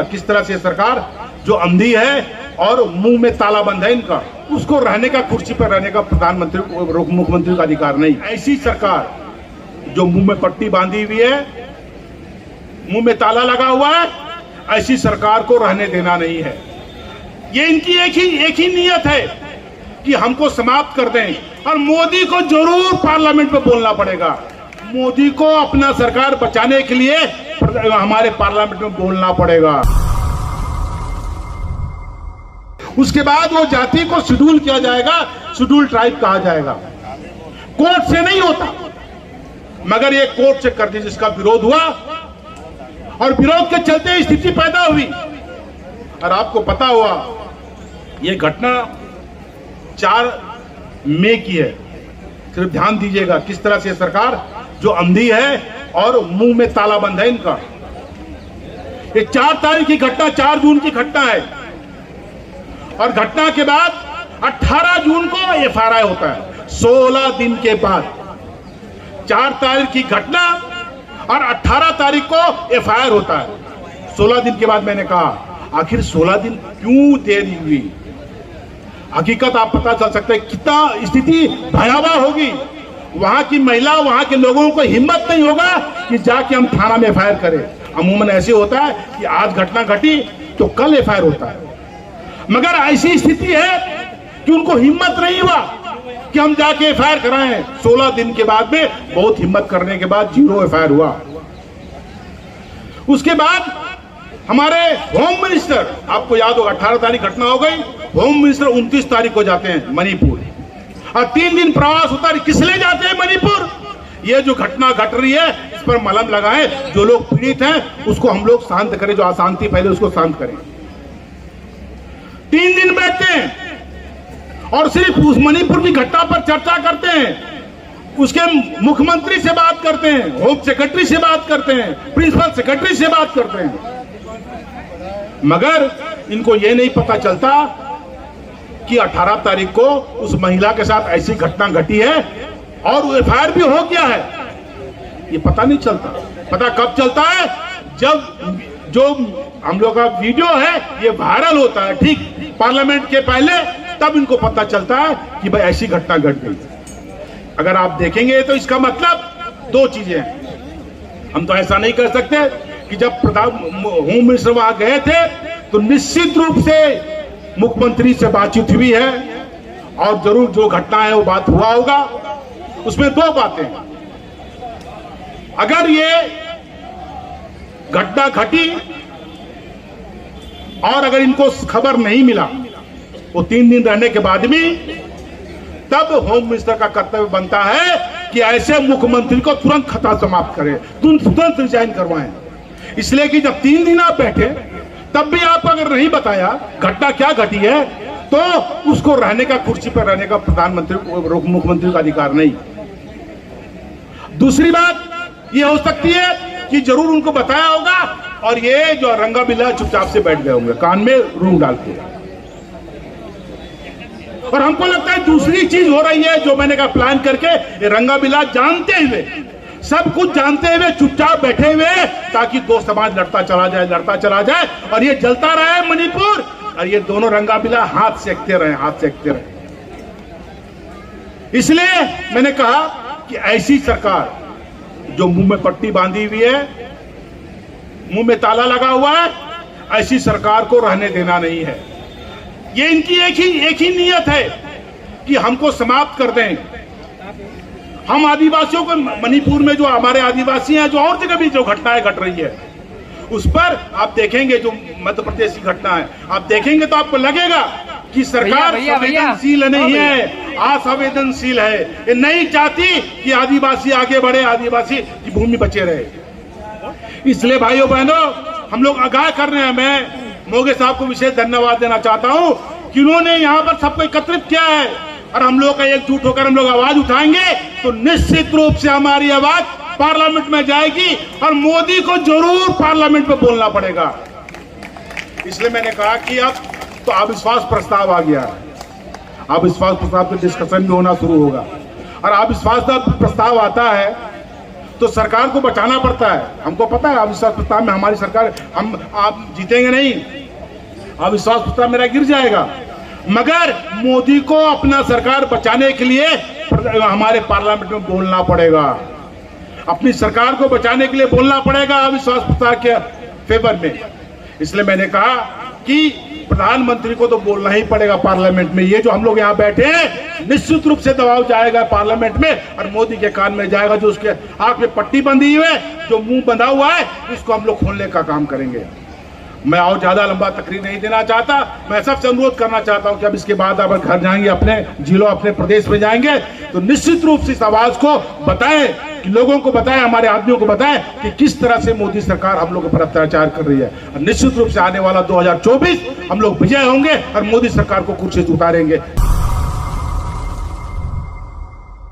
किस तरह से सरकार जो अंधी है और मुंह में ताला बंद है इनका, उसको रहने का, कुर्सी पर रहने का प्रधानमंत्री मुख्यमंत्री का अधिकार नहीं। ऐसी सरकार जो मुंह में पट्टी बांधी हुई है, मुंह में ताला लगा हुआ है, ऐसी सरकार को रहने देना नहीं है। ये इनकी एक ही नियत है कि हमको समाप्त कर दें, और मोदी को जरूर पार्लियामेंट में बोलना पड़ेगा। मोदी को अपना सरकार बचाने के लिए हमारे पार्लियामेंट में बोलना पड़ेगा। उसके बाद वो जाति को शेड्यूल किया जाएगा, शेड्यूल ट्राइब कहा जाएगा। कोर्ट से नहीं होता, मगर ये कोर्ट से कर दी, जिसका विरोध हुआ और विरोध के चलते स्थिति पैदा हुई। और आपको पता हुआ ये घटना 4 मई की है। सिर्फ ध्यान दीजिएगा किस तरह से सरकार जो अंधी है और मुंह में ताला बंद है इनका। ये 4 तारीख की घटना, 4 जून की घटना है, और घटना के बाद 18 जून को एफआईआर होता है। 16 दिन के बाद 4 तारीख की घटना और 18 तारीख को एफआईआर होता है। 16 दिन के बाद मैंने कहा आखिर 16 दिन क्यों देरी हुई। हकीकत आप पता चल सकता है कितना स्थिति भयावह होगी। वहां की महिला, वहां के लोगों को हिम्मत नहीं होगा कि जाके हम थाना में एफआईआर करें। अमूमन ऐसे होता है कि आज घटना घटी तो कल एफआईआर होता है, मगर ऐसी स्थिति है कि उनको हिम्मत नहीं हुआ कि हम जाके एफआईआर कराएं। 16 दिन के बाद में बहुत हिम्मत करने के बाद 0 एफआईआर हुआ। उसके बाद हमारे होम मिनिस्टर, आपको याद होगा 18 तारीख घटना हो गई, होम मिनिस्टर 29 तारीख को जाते हैं मणिपुर, और 3 दिन प्रवास होता है। किस लिए जाते हैं मणिपुर? ये जो घटना घट रही है इस पर मलहम लगाएं, जो लोग पीड़ित हैं उसको हम लोग शांत करें, जो अशांति फैले उसको शांत करें। 3 दिन बैठते हैं और सिर्फ उस मणिपुर की घटना पर चर्चा करते हैं। उसके मुख्यमंत्री से बात करते हैं, होम सेक्रेटरी से बात करते हैं, प्रिंसिपल सेक्रेटरी से बात करते हैं, मगर इनको यह नहीं पता चलता कि 18 तारीख को उस महिला के साथ ऐसी घटना घटी है और एफआईआर भी हो गया है। ये पता नहीं चलता। पता कब चलता है? जब जो हम लोग का वीडियो है ये वायरल होता है, ठीक पार्लियामेंट के पहले, तब इनको पता चलता है कि भाई ऐसी घटना घट गई। अगर आप देखेंगे तो इसका मतलब 2 चीजें हैं। हम तो ऐसा नहीं कर सकते कि जब होम मिनिस्टर वहां गए थे तो निश्चित रूप से मुख्यमंत्री से बातचीत हुई है और जरूर जो घटना है वो बात हुआ होगा। उसमें 2 बातें, अगर ये घटना घटी और अगर इनको खबर नहीं मिला वो 3 दिन रहने के बाद भी, तब होम मिनिस्टर का कर्तव्य बनता है कि ऐसे मुख्यमंत्री को तुरंत खतरा समाप्त करें, तुरंत रिजाइन करवाएं। इसलिए कि जब 3 दिन आप बैठे तब भी आप अगर नहीं बताया घटना क्या घटी है, तो उसको रहने का, कुर्सी पर रहने का प्रधानमंत्री मुख्यमंत्री का अधिकार नहीं। दूसरी बात ये हो सकती है कि जरूर उनको बताया होगा और ये जो रंगा बिल्ला चुपचाप से बैठ गए होंगे कान में रूंग डाल के। और हमको लगता है दूसरी चीज हो रही है, जो मैंने कहा प्लान करके ये रंगा बिल्ला जानते हुए, सब कुछ जानते हुए चुपचाप बैठे हुए, ताकि 2 समाज लड़ता चला जाए और ये जलता रहे मणिपुर, और ये दोनों रंगा बिल्ला हाथ सेकते रहे। इसलिए मैंने कहा कि ऐसी सरकार जो मुंह में पट्टी बांधी हुई है, मुंह में ताला लगा हुआ है, ऐसी सरकार को रहने देना नहीं है। ये इनकी एक ही नियत है कि हमको समाप्त कर दें। हम आदिवासियों को, मणिपुर में जो हमारे आदिवासी हैं, जो और जगह भी जो घटनाएं घट रही है, उस पर आप देखेंगे, जो मध्य प्रदेश की घटना है, आप देखेंगे तो आपको लगेगा कि सरकार संवेदनशील नहीं है, असंवेदनशील है। ये नहीं चाहती कि आदिवासी आगे बढ़े, आदिवासी की भूमि बचे रहे। इसलिए भाइयों बहनों, हम लोग आगाह कर रहे हैं। मैं मोगे साहब को विशेष धन्यवाद देना चाहता हूं कि उन्होंने यहाँ पर सबको एकत्रित किया है, और हम लोग का एकजुट होकर हम लोग आवाज उठाएंगे तो निश्चित रूप से हमारी आवाज पार्लियामेंट में जाएगी और मोदी को जरूर पार्लियामेंट में बोलना पड़ेगा। इसलिए मैंने कहा कि अब तो अविश्वास प्रस्ताव आ गया है। अविश्वास प्रस्ताव पर डिस्कशन भी होना शुरू होगा, और अविश्वास का प्रस्ताव आता है तो सरकार को बचाना पड़ता है। हमको पता है अविश्वास प्रस्ताव में हमारी सरकार, आप जीतेंगे नहीं, अविश्वास प्रस्ताव मेरा गिर जाएगा, मगर मोदी को अपना सरकार बचाने के लिए हमारे पार्लियामेंट में बोलना पड़ेगा, अपनी सरकार को बचाने के लिए बोलना पड़ेगा अविश्वास प्रस्ताव के फेवर में। इसलिए मैंने कहा कि प्रधानमंत्री को तो बोलना ही पड़ेगा पार्लियामेंट में। ये जो हम लोग यहाँ बैठे हैं, निश्चित रूप से दबाव जाएगा पार्लियामेंट में और मोदी के कान में जाएगा। जो उसके आंख में पट्टी बंधी हुई है, जो मुंह बंधा हुआ है, इसको हम लोग खोलने का काम करेंगे। मैं और ज्यादा लंबा तकरीर नहीं देना चाहता। मैं सबसे अनुरोध करना चाहता हूं कि अब इसके बाद आप घर जाएंगे, अपने जिलों, अपने प्रदेश में जाएंगे, तो निश्चित रूप से इस आवाज को बताएं, कि लोगों को बताएं, हमारे आदमियों को बताएं कि किस तरह से मोदी सरकार हम लोगों पर अत्याचार कर रही है। और निश्चित रूप से आने वाला 2024 हम लोग विजय होंगे और मोदी सरकार को कुर्सी से उतारेंगे।